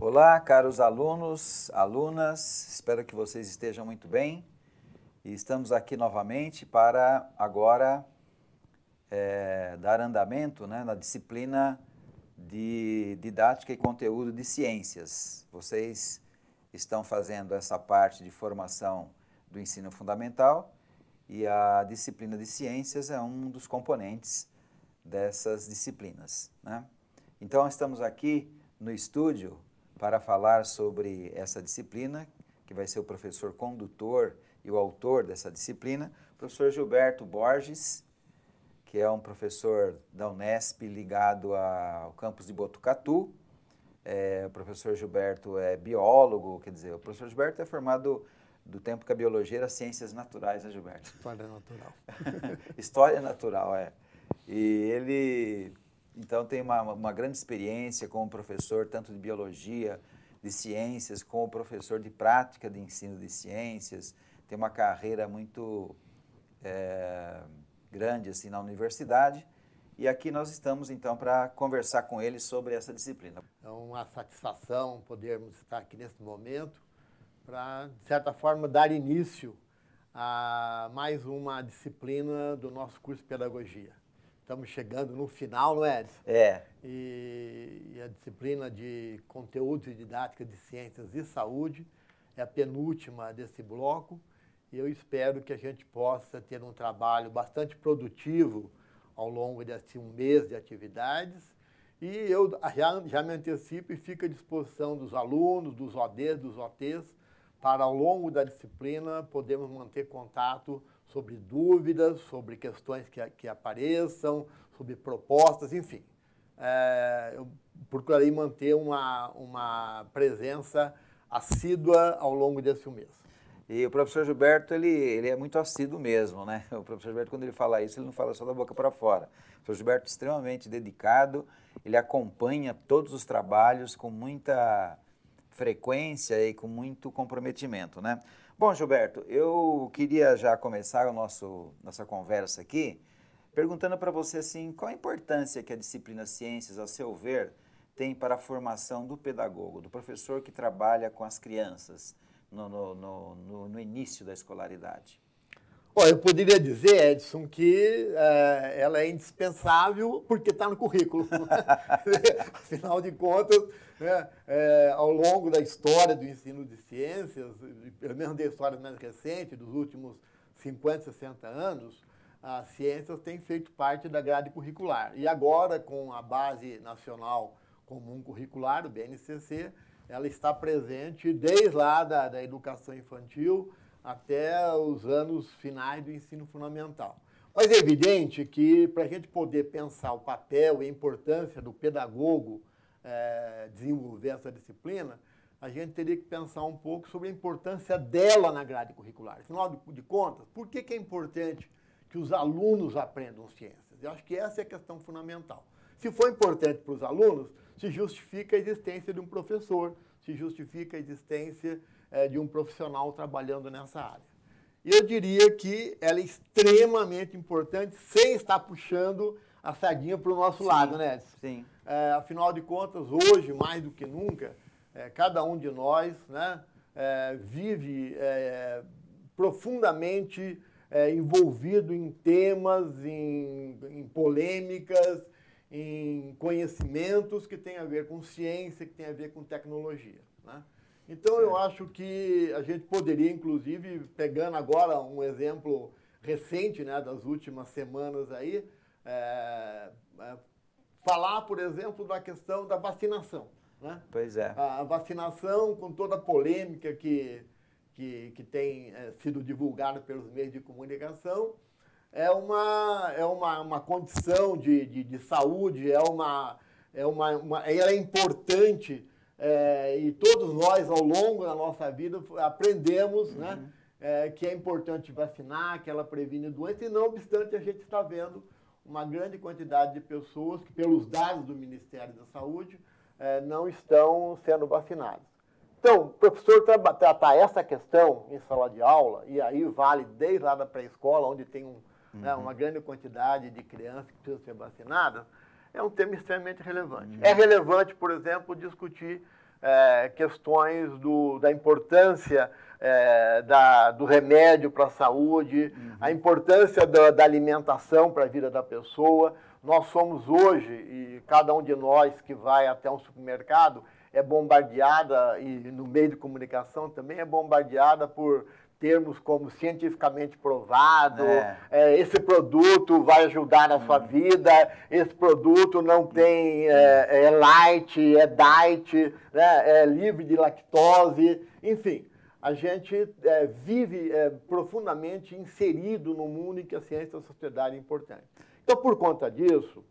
Olá, caros alunos, alunas, espero que vocês estejam muito bem e estamos aqui novamente para agora dar andamento, né, na disciplina de didática e conteúdo de ciências. Vocês estão fazendo essa parte de formação do ensino fundamental e a disciplina de ciências é um dos componentes dessas disciplinas, né? Então, estamos aqui no estúdio para falar sobre essa disciplina, que vai ser o professor condutor e o autor dessa disciplina, o professor Gilberto Borges, que é um professor da Unesp ligado ao campus de Botucatu. O professor Gilberto é biólogo, quer dizer, o professor Gilberto é formado do tempo que a biologia era ciências naturais, né, Gilberto? História natural. História natural, é. E ele... Então, tem uma grande experiência como professor, tanto de biologia, de ciências, como professor de prática de ensino de ciências. Tem uma carreira muito grande assim, na universidade. E aqui nós estamos, então, para conversar com ele sobre essa disciplina. É uma satisfação podermos estar aqui nesse momento para, de certa forma, dar início a mais uma disciplina do nosso curso de Pedagogia. Estamos chegando no final, não é, Edson? É. E a disciplina de Conteúdos e Didática de Ciências e Saúde é a penúltima desse bloco. E eu espero que a gente possa ter um trabalho bastante produtivo ao longo desse um mês de atividades. E eu já me antecipo e fico à disposição dos alunos, dos ODs, dos OTs, para ao longo da disciplina podermos manter contato sobre dúvidas, sobre questões que apareçam, sobre propostas, enfim. Eu procurarei manter uma presença assídua ao longo desse mês. E o professor Gilberto, ele é muito assíduo mesmo, né? O professor Gilberto, quando ele fala isso, ele não fala só da boca para fora. O professor Gilberto é extremamente dedicado, ele acompanha todos os trabalhos com muita frequência e com muito comprometimento, né? Bom, Gilberto, eu queria já começar nossa conversa aqui perguntando para você assim, qual a importância que a disciplina Ciências, a seu ver, tem para a formação do pedagogo, do professor que trabalha com as crianças no início da escolaridade? Bom, eu poderia dizer, Edson, que ela é indispensável porque está no currículo. Afinal de contas, né, ao longo da história do ensino de ciências, pelo menos da história mais recente, dos últimos 50, 60 anos, as ciências têm feito parte da grade curricular. E agora, com a Base Nacional Comum Curricular, o BNCC, ela está presente desde lá da educação infantil até os anos finais do ensino fundamental. Mas é evidente que, para a gente poder pensar o papel e a importância do pedagogo desenvolver essa disciplina, a gente teria que pensar um pouco sobre a importância dela na grade curricular. Afinal de contas, por que é importante que os alunos aprendam ciências? Eu acho que essa é a questão fundamental. Se for importante para os alunos, se justifica a existência de um professor, se justifica a existência de um profissional trabalhando nessa área. E eu diria que ela é extremamente importante sem estar puxando a sardinha para o nosso lado, né, Edson? Sim. Afinal de contas, hoje, mais do que nunca, cada um de nós, né, vive profundamente envolvido em temas, em polêmicas, em conhecimentos que têm a ver com ciência, que têm a ver com tecnologia, né? Então, eu acho que a gente poderia, inclusive, pegando agora um exemplo recente, né, das últimas semanas aí, falar, por exemplo, da questão da vacinação, né? Pois é. A vacinação, com toda a polêmica que tem sido divulgada pelos meios de comunicação, uma condição de saúde, ela é importante. E todos nós, ao longo da nossa vida, aprendemos, né, que é importante vacinar, que ela previne doença, e não obstante a gente está vendo uma grande quantidade de pessoas que, pelos dados do Ministério da Saúde, não estão sendo vacinadas. Então, o professor tratar essa questão em sala de aula, e aí vale desde lá da pré-escola, onde tem uma grande quantidade de crianças que precisam ser vacinadas, é um tema extremamente relevante. É relevante, por exemplo, discutir questões da importância do remédio para a saúde, a importância da alimentação para a vida da pessoa. Nós somos hoje, e cada um de nós que vai até um supermercado, é bombardeada, e no meio de comunicação também é bombardeada por termos como cientificamente provado, esse produto vai ajudar na sua vida, esse produto não tem, é light, é diet, né, é livre de lactose, enfim. A gente vive profundamente inserido no mundo em que a ciência da sociedade é importante. Então, por conta disso,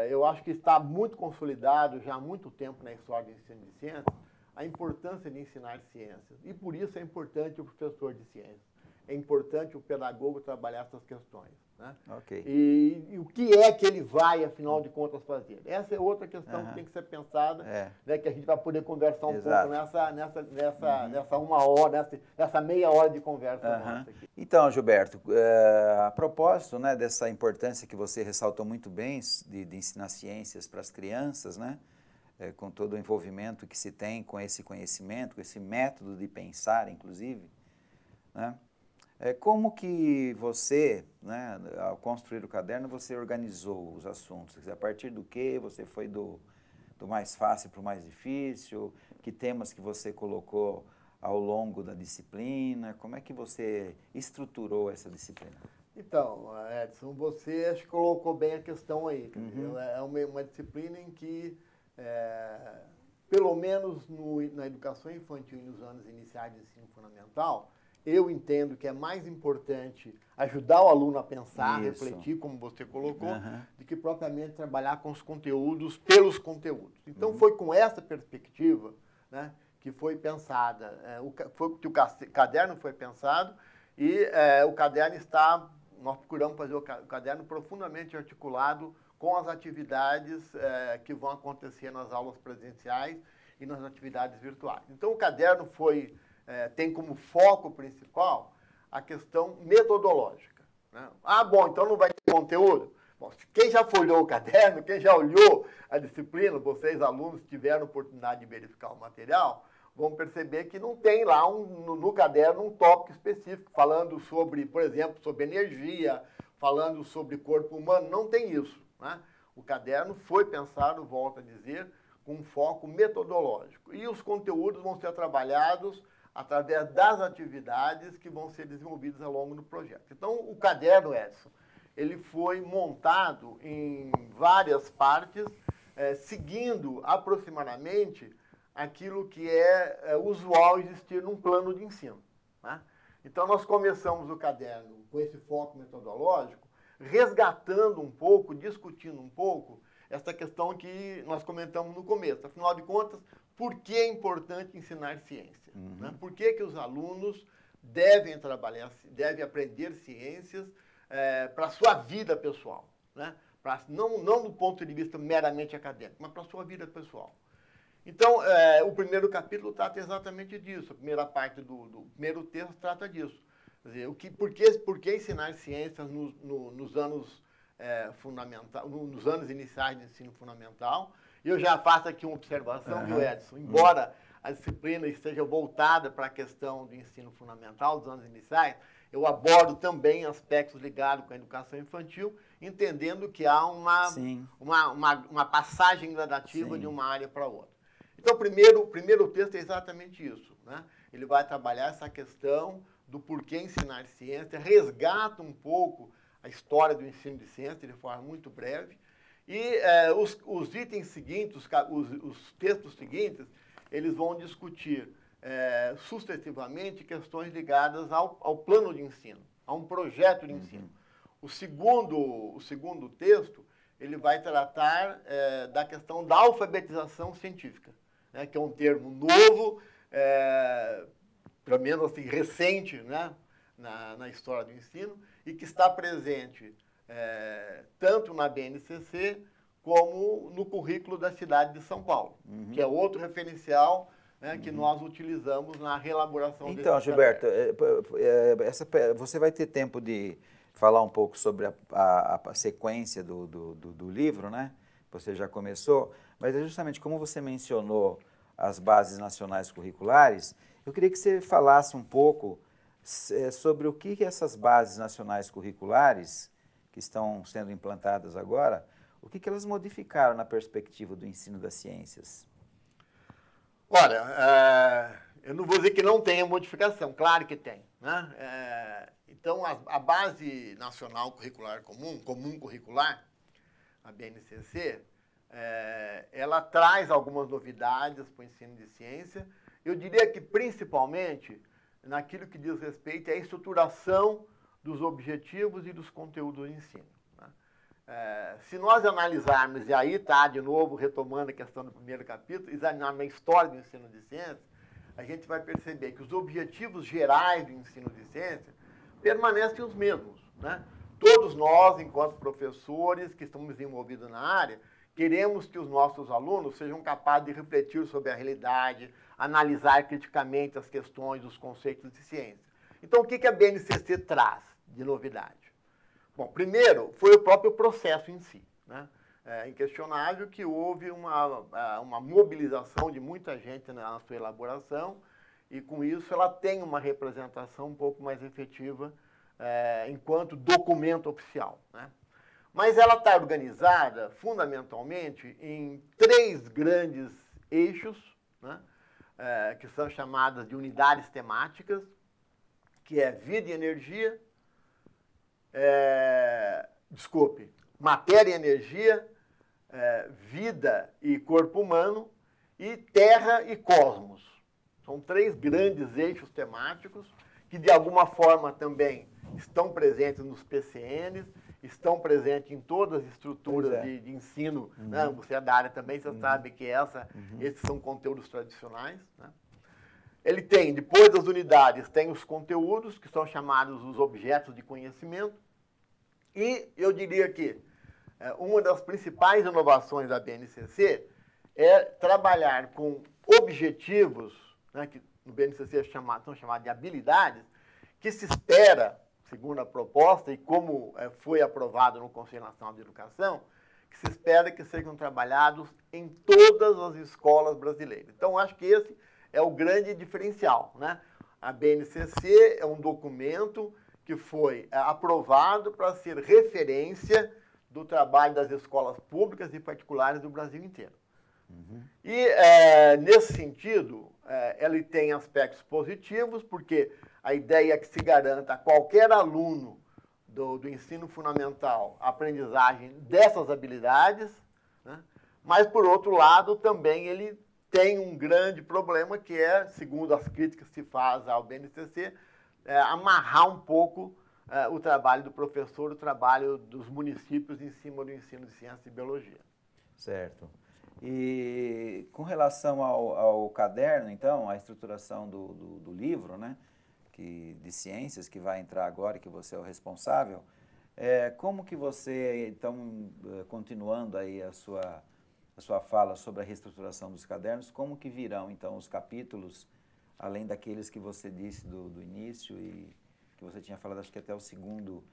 eu acho que está muito consolidado já há muito tempo na história do ensino de ciências a importância de ensinar ciências. E por isso é importante o professor de ciências. É importante o pedagogo trabalhar essas questões. Né? Okay. E o que é que ele vai, afinal de contas, fazer? Essa é outra questão que tem que ser pensada, né, que a gente vai poder conversar um pouco nessa uma hora, nessa meia hora de conversa nossa aqui. Então, Gilberto, a propósito, né, dessa importância que você ressaltou muito bem de ensinar ciências para as crianças, né, com todo o envolvimento que se tem com esse conhecimento, com esse método de pensar, inclusive, né? Como que você, né, ao construir o caderno, você organizou os assuntos? A partir do que você foi do mais fácil para o mais difícil? Que temas que você colocou ao longo da disciplina? Como é que você estruturou essa disciplina? Então, Edson, você acho que colocou bem a questão aí. É uma disciplina em que, pelo menos na educação infantil e nos anos iniciais de ensino fundamental, eu entendo que é mais importante ajudar o aluno a pensar, refletir, como você colocou, do que propriamente trabalhar com os conteúdos pelos conteúdos. Então, foi com essa perspectiva, né, que foi pensada, que o caderno foi pensado e o caderno nós procuramos fazer o caderno profundamente articulado com as atividades que vão acontecer nas aulas presenciais e nas atividades virtuais. Então, o caderno tem como foco principal a questão metodológica. Né? Bom, então não vai ter conteúdo? Bom, quem já folheou o caderno, quem já olhou a disciplina, vocês alunos tiveram oportunidade de verificar o material, vão perceber que não tem lá no caderno um tópico específico, falando sobre, por exemplo, sobre energia, falando sobre corpo humano, não tem isso. Né? O caderno foi pensado, volto a dizer, com um foco metodológico. E os conteúdos vão ser trabalhados através das atividades que vão ser desenvolvidas ao longo do projeto. Então, o caderno, Edson, ele foi montado em várias partes, seguindo aproximadamente aquilo que é usual existir num plano de ensino. Né? Então, nós começamos o caderno com esse foco metodológico, resgatando um pouco, discutindo um pouco, essa questão que nós comentamos no começo. Afinal de contas, por que é importante ensinar ciência? Né? Por que os alunos devem aprender ciências para a sua vida pessoal? Né? Não do ponto de vista meramente acadêmico, mas para a sua vida pessoal. Então, o primeiro capítulo trata exatamente disso. A primeira parte do primeiro texto trata disso. Quer dizer, por que ensinar ciências nos anos nos anos iniciais de ensino fundamental? E eu já faço aqui uma observação, viu, Edson? Embora a disciplina esteja voltada para a questão do ensino fundamental, dos anos iniciais, eu abordo também aspectos ligados com a educação infantil, entendendo que há uma passagem gradativa de uma área para outra. Então, o primeiro texto é exatamente isso. Né? Ele vai trabalhar essa questão do porquê ensinar ciência, resgata um pouco a história do ensino de ciência de forma muito breve, e os itens seguintes, os textos seguintes, eles vão discutir sucessivamente questões ligadas ao plano de ensino, a um projeto de ensino. O segundo texto, ele vai tratar da questão da alfabetização científica, né, que é um termo novo, pelo menos assim, recente, né, na história do ensino, e que está presente tanto na BNCC como no currículo da cidade de São Paulo, que é outro referencial, né, que nós utilizamos na reelaboração desse Então, Gilberto, você vai ter tempo de falar um pouco sobre a sequência do livro, né? Você já começou, mas é justamente como você mencionou as bases nacionais curriculares, eu queria que você falasse um pouco sobre o que essas bases nacionais curriculares, que estão sendo implantadas agora, o que elas modificaram na perspectiva do ensino das ciências. Olha, eu não vou dizer que não tenha modificação, claro que tem, né? Então, a Base Nacional Curricular Comum Curricular, a BNCC, ela traz algumas novidades para o ensino de ciência. Eu diria que, principalmente, naquilo que diz respeito à estruturação dos objetivos e dos conteúdos do ensino. Se nós analisarmos, e aí está, de novo, retomando a questão do primeiro capítulo, examinarmos a história do ensino de ciência, a gente vai perceber que os objetivos gerais do ensino de ciência permanecem os mesmos, né? Todos nós, enquanto professores que estamos envolvidos na área, queremos que os nossos alunos sejam capazes de refletir sobre a realidade, analisar criticamente as questões, os conceitos de ciência. Então, o que a BNCC traz de novidade? Bom, primeiro, foi o próprio processo em si, né? É inquestionável que houve uma mobilização de muita gente na sua elaboração e, com isso, ela tem uma representação um pouco mais efetiva enquanto documento oficial, né? Mas ela está organizada, fundamentalmente, em 3 grandes eixos, né? Que são chamadas de unidades temáticas, que é vida e energia, matéria e energia, vida e corpo humano, e terra e cosmos. São 3 grandes eixos temáticos que, de alguma forma, também estão presentes nos PCNs, estão presentes em todas as estruturas de ensino. Né? Você é da área também, você sabe que esses são conteúdos tradicionais, né? Ele tem, depois das unidades, tem os conteúdos, que são chamados os objetos de conhecimento. E eu diria que uma das principais inovações da BNCC é trabalhar com objetivos, né, que no BNCC são chamados de habilidades, que se espera, segundo a proposta, e como foi aprovado no Conselho Nacional de Educação, que se espera que sejam trabalhados em todas as escolas brasileiras. Então, acho que esse é o grande diferencial, né? A BNCC é um documento que foi aprovado para ser referência do trabalho das escolas públicas e particulares do Brasil inteiro. E, nesse sentido, ele tem aspectos positivos, porque a ideia é que se garanta a qualquer aluno do ensino fundamental a aprendizagem dessas habilidades, né? Mas, por outro lado, também ele tem um grande problema, que é, segundo as críticas que se faz ao BNCC, amarrar um pouco o trabalho do professor, o trabalho dos municípios em cima do ensino de ciência e biologia. Certo. E com relação ao caderno, então, a estruturação do livro, né, de ciências, que vai entrar agora, que você é o responsável, como que você, então, continuando aí a sua fala sobre a reestruturação dos cadernos, como que virão, então, os capítulos, além daqueles que você disse do início e que você tinha falado, acho que até o segundo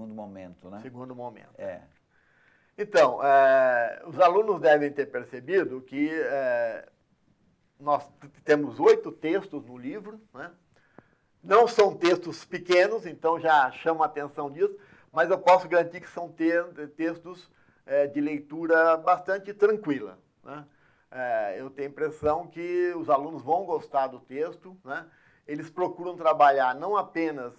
momento, né? Segundo momento. Então, os alunos devem ter percebido que nós temos 8 textos no livro, né? Não são textos pequenos, então já chama a atenção disso, mas eu posso garantir que são textos de leitura bastante tranquila, né? Eu tenho a impressão que os alunos vão gostar do texto, né? Eles procuram trabalhar não apenas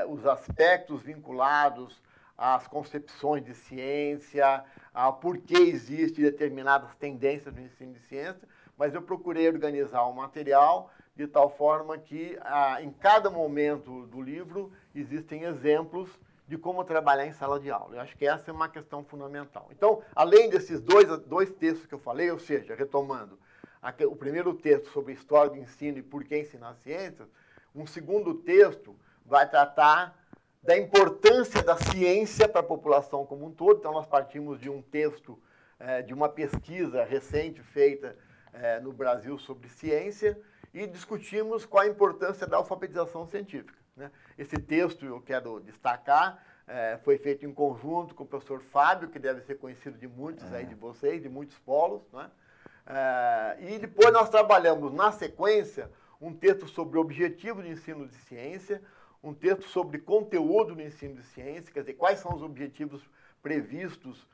os aspectos vinculados às concepções de ciência, a por que existem determinadas tendências no ensino de ciência, mas eu procurei organizar o material de tal forma que em cada momento do livro existem exemplos de como trabalhar em sala de aula. Eu acho que essa é uma questão fundamental. Então, além desses dois textos que eu falei, ou seja, retomando, o primeiro texto sobre história do ensino e por que ensinar ciências, um segundo texto vai tratar da importância da ciência para a população como um todo. Então, nós partimos de um texto, de uma pesquisa recente feita no Brasil sobre ciência e discutimos qual a importância da alfabetização científica, né? Esse texto, eu quero destacar, foi feito em conjunto com o professor Fábio, que deve ser conhecido de muitos aí de vocês, de muitos polos, né? E depois nós trabalhamos, na sequência, um texto sobre objetivos de ensino de ciência, um texto sobre conteúdo no ensino de ciência, quer dizer, quais são os objetivos previstos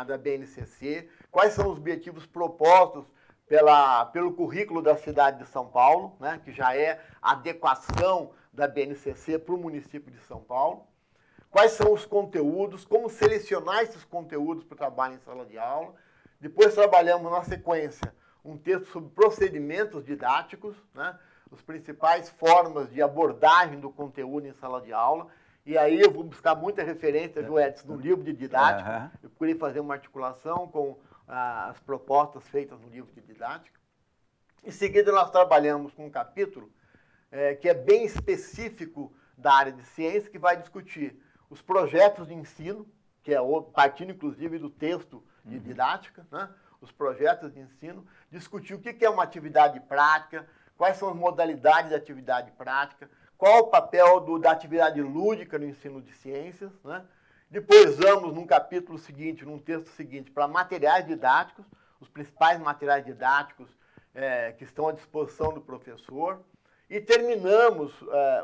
da BNCC, quais são os objetivos propostos pelo currículo da cidade de São Paulo, né, que já é a adequação da BNCC para o município de São Paulo, quais são os conteúdos, como selecionar esses conteúdos para o trabalho em sala de aula. Depois trabalhamos na sequência um texto sobre procedimentos didáticos, né, as principais formas de abordagem do conteúdo em sala de aula. E aí eu vou buscar muita referência, viu, Edson, no livro de didática. Eu procurei fazer uma articulação com as propostas feitas no livro de didática. Em seguida, nós trabalhamos com um capítulo que é bem específico da área de ciência, que vai discutir os projetos de ensino, que é partindo, inclusive, do texto de didática, né? Os projetos de ensino, discutir o que é uma atividade prática, quais são as modalidades de atividade prática, qual o papel da atividade lúdica no ensino de ciências, né? Depois vamos, num capítulo seguinte, num texto seguinte, para materiais didáticos, os principais materiais didáticos que estão à disposição do professor. E terminamos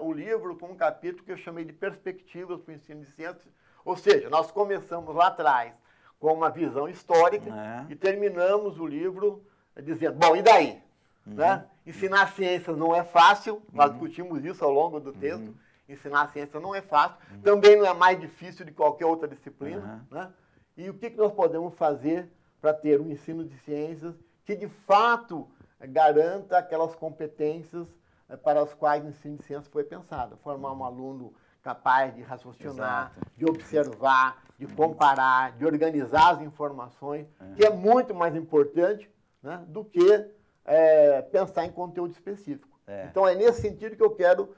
o livro com um capítulo que eu chamei de Perspectivas para o Ensino de Ciências. Ou seja, nós começamos lá atrás com uma visão histórica e terminamos o livro dizendo, bom, e daí? Né? Ensinar ciências não é fácil, nós discutimos isso ao longo do texto. Ensinar ciência não é fácil, também não é mais difícil de qualquer outra disciplina, né? E o que nós podemos fazer para ter um ensino de ciências que, de fato, garanta aquelas competências para as quais o ensino de ciências foi pensado. Formar um aluno capaz de raciocinar, de observar, de comparar, de organizar as informações, que é muito mais importante, né, do que pensar em conteúdo específico. Então, é nesse sentido que eu quero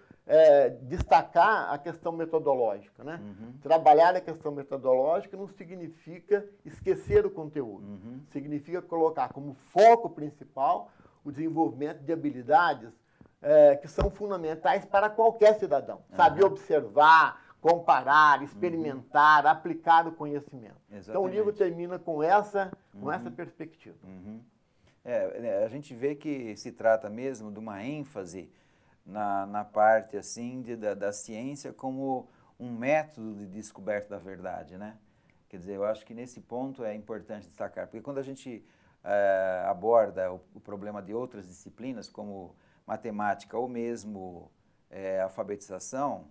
destacar a questão metodológica, né? Trabalhar a questão metodológica não significa esquecer o conteúdo. Significa colocar como foco principal o desenvolvimento de habilidades que são fundamentais para qualquer cidadão. Saber observar, comparar, experimentar, aplicar o conhecimento. Exatamente. Então, o livro termina com essa perspectiva. A gente vê que se trata mesmo de uma ênfase na parte assim da ciência como um método de descoberta da verdade, né? Quer dizer, eu acho que nesse ponto é importante destacar, porque quando a gente aborda o problema de outras disciplinas, como matemática ou mesmo alfabetização,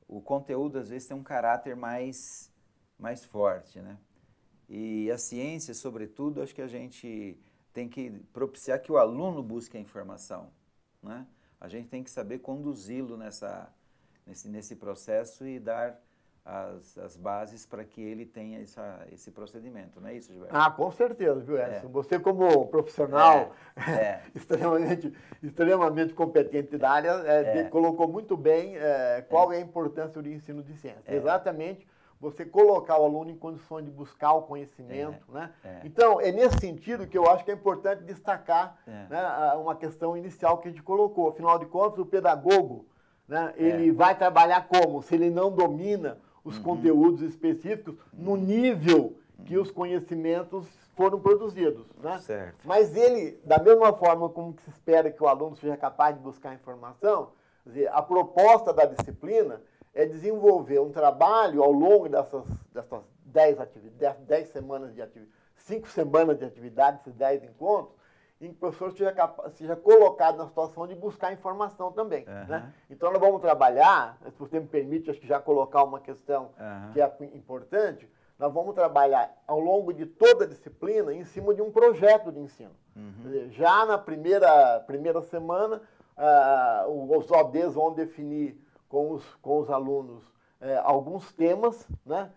o conteúdo às vezes tem um caráter mais forte, né? E a ciência, sobretudo, acho que a gente tem que propiciar que o aluno busque a informação, né? A gente tem que saber conduzi-lo nesse processo e dar as bases para que ele tenha esse procedimento, não é isso, Gilberto? Com certeza, viu, Edson? Você, como profissional extremamente competente da área, colocou muito bem qual é a importância do ensino de ciência. Exatamente. Você colocar o aluno em condições de buscar o conhecimento, né? Então, é nesse sentido que eu acho que é importante destacar né, uma questão inicial que a gente colocou. Afinal de contas, o pedagogo, né, ele vai trabalhar como? Se ele não domina os conteúdos específicos no nível que os conhecimentos foram produzidos, né? Certo. Mas ele, da mesma forma como que se espera que o aluno seja capaz de buscar informação, quer dizer, a proposta da disciplina é desenvolver um trabalho ao longo dessas 10 semanas de atividade, 5 semanas de atividade, esses 10 encontros, em que o professor seja colocado na situação de buscar informação também. Né? Então, nós vamos trabalhar, se você me permite, acho que já colocar uma questão que é importante, nós vamos trabalhar ao longo de toda a disciplina em cima de um projeto de ensino. Quer dizer, já na primeira semana, os ODs vão definir com os alunos alguns temas, né,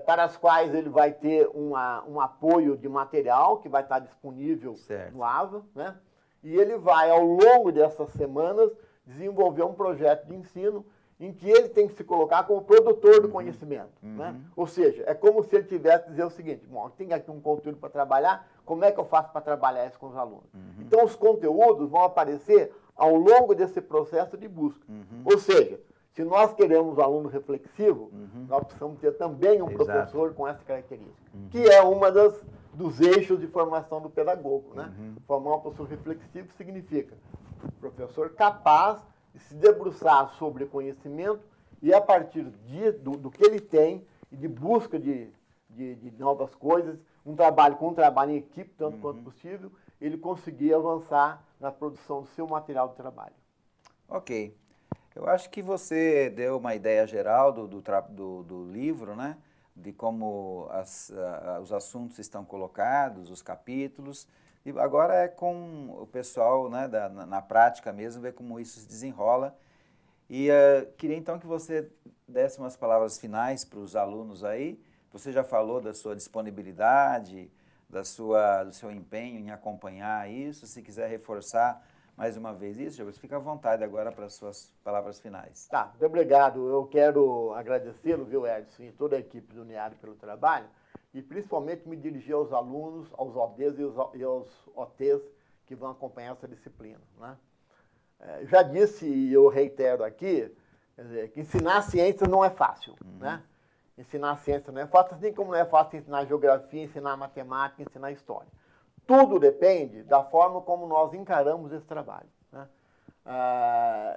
para os quais ele vai ter um apoio de material que vai estar disponível no AVA, né, e ele vai, ao longo dessas semanas, desenvolver um projeto de ensino em que ele tem que se colocar como produtor do conhecimento. Né? Ou seja, é como se ele tivesse que dizer o seguinte, bom, tem aqui um conteúdo para trabalhar, como é que eu faço para trabalhar isso com os alunos? Então, os conteúdos vão aparecer ao longo desse processo de busca. Ou seja, se nós queremos um aluno reflexivo, nós precisamos ter também um professor com essa característica, que é uma dos eixos de formação do pedagogo. Né? Formar um professor reflexivo significa professor capaz de se debruçar sobre conhecimento e, a partir do que ele tem e de busca de novas coisas, com um trabalho em equipe, tanto quanto possível, ele conseguir avançar na produção do seu material de trabalho. Ok. Eu acho que você deu uma ideia geral do livro, né? De como os assuntos estão colocados, os capítulos. E agora é com o pessoal, né, na prática mesmo, ver como isso se desenrola. E queria então que você desse umas palavras finais para os alunos aí. Você já falou da sua disponibilidade, do seu empenho em acompanhar isso. Se quiser reforçar mais uma vez isso, você fica à vontade agora para as suas palavras finais. Tá, muito obrigado. Eu quero agradecê-lo, viu, Edson, e toda a equipe do Uniari pelo trabalho, e principalmente me dirigir aos alunos, aos ODs e aos OTs que vão acompanhar essa disciplina. Né? Já disse, e eu reitero aqui, quer dizer, que ensinar ciência não é fácil. Né? Ensinar ciência não é fácil, assim como não é fácil ensinar geografia, ensinar matemática, ensinar história. Tudo depende da forma como nós encaramos esse trabalho. Né?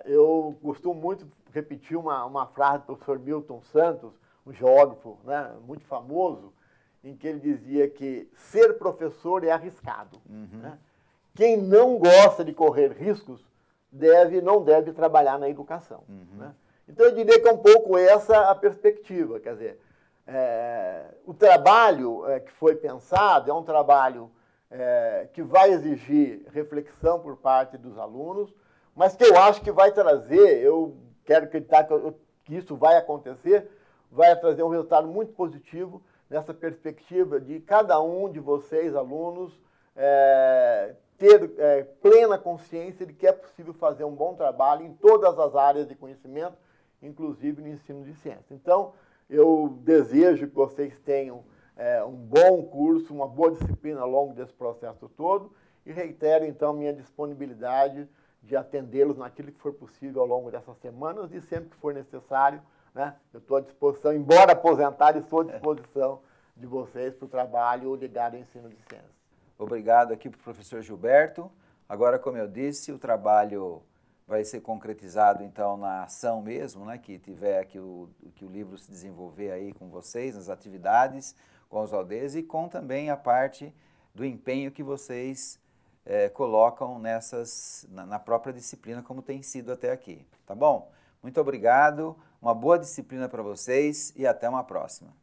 Eu costumo muito repetir uma frase do professor Milton Santos, um geógrafo, né, muito famoso, em que ele dizia que ser professor é arriscado. Né? Quem não gosta de correr riscos não deve trabalhar na educação. Né? Então, eu diria que é um pouco essa a perspectiva. Quer dizer, o trabalho que foi pensado é um trabalho que vai exigir reflexão por parte dos alunos, mas que eu acho que vai trazer, eu quero acreditar que isso vai acontecer, vai trazer um resultado muito positivo nessa perspectiva de cada um de vocês, alunos, ter plena consciência de que é possível fazer um bom trabalho em todas as áreas de conhecimento, inclusive no ensino de ciência. Então, eu desejo que vocês tenham um bom curso, uma boa disciplina ao longo desse processo todo e reitero, então, minha disponibilidade de atendê-los naquilo que for possível ao longo dessas semanas e sempre que for necessário, né, eu estou à disposição, embora aposentado, estou à disposição de vocês para o trabalho ligado ao ensino de ciências. Obrigado aqui para o professor Gilberto. Agora, como eu disse, o trabalho vai ser concretizado, então, na ação mesmo, né, que tiver que o livro se desenvolver aí com vocês, nas atividades, com os ODs e com também a parte do empenho que vocês colocam na própria disciplina, como tem sido até aqui. Tá bom? Muito obrigado, uma boa disciplina para vocês e até uma próxima.